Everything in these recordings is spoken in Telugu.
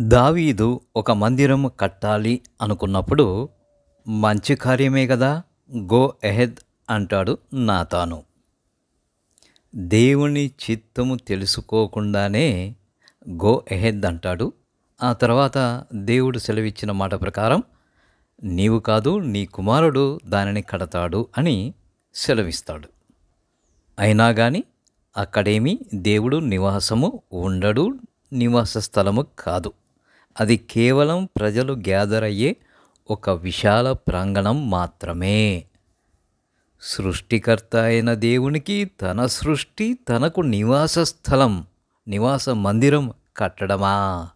దావీదు ఒక మందిరం కట్టాలి అనుకున్నప్పుడు మంచి కార్యమే కదా, గో ఎహెద్ అంటాడు నాతాను. దేవుని చిత్తము తెలుసుకోకుండానే గో ఎహెద్ అంటాడు. ఆ తర్వాత దేవుడు సెలవిచ్చిన మాట ప్రకారం నీవు కాదు నీ కుమారుడు దానిని కడతాడు అని సెలవిస్తాడు. అయినా కానీ అక్కడేమీ దేవుడు నివాసము ఉండడు, నివాస స్థలము కాదు. అది కేవలం ప్రజలు గ్యాదర్ అయ్యే ఒక విశాల ప్రాంగణం మాత్రమే. సృష్టికర్త అయిన దేవునికి తన సృష్టి తనకు నివాస స్థలం, నివాస మందిరం కట్టడమా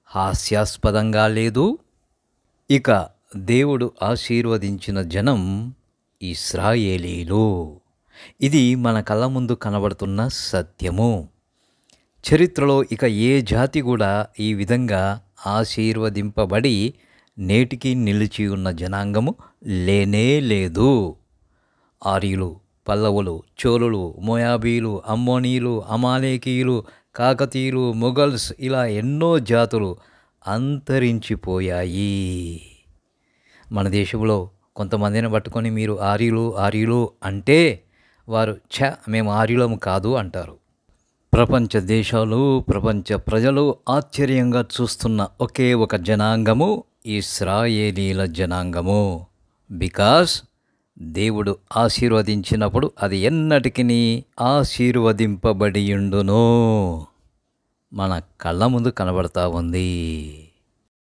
హాస్యాస్పదంగా లేదు? ఇక దేవుడు ఆశీర్వదించిన జనం ఇశ్రాయేలీలు. ఇది మన కళ్ళ ముందు కనబడుతున్న సత్యము. చరిత్రలో ఇక ఏ జాతి కూడా ఈ విధంగా ఆశీర్వదింపబడి నేటికి నిలిచి ఉన్న జనాంగము లేనే లేదు. ఆర్యులు, పల్లవులు, చోళులు, మోయాబీలు, అమ్మోనీలు, అమాలేకీయులు, కాకతీయులు, మొఘల్స్, ఇలా ఎన్నో జాతులు అంతరించిపోయాయి. మన దేశంలో కొంతమందిని పట్టుకొని మీరు ఆర్యులు అంటే వారు మేము ఆర్యులము కాదు అంటారు. ప్రపంచ దేశాలు, ప్రపంచ ప్రజలు ఆశ్చర్యంగా చూస్తున్న ఒకే ఒక జనాంగము ఇశ్రాయేలీల జనాంగము. బికాస్ దేవుడు ఆశీర్వదించినప్పుడు అది ఎన్నటికీ ఆశీర్వదింపబడియుండును. మన కళ్ళ ముందు కనబడతా ఉంది.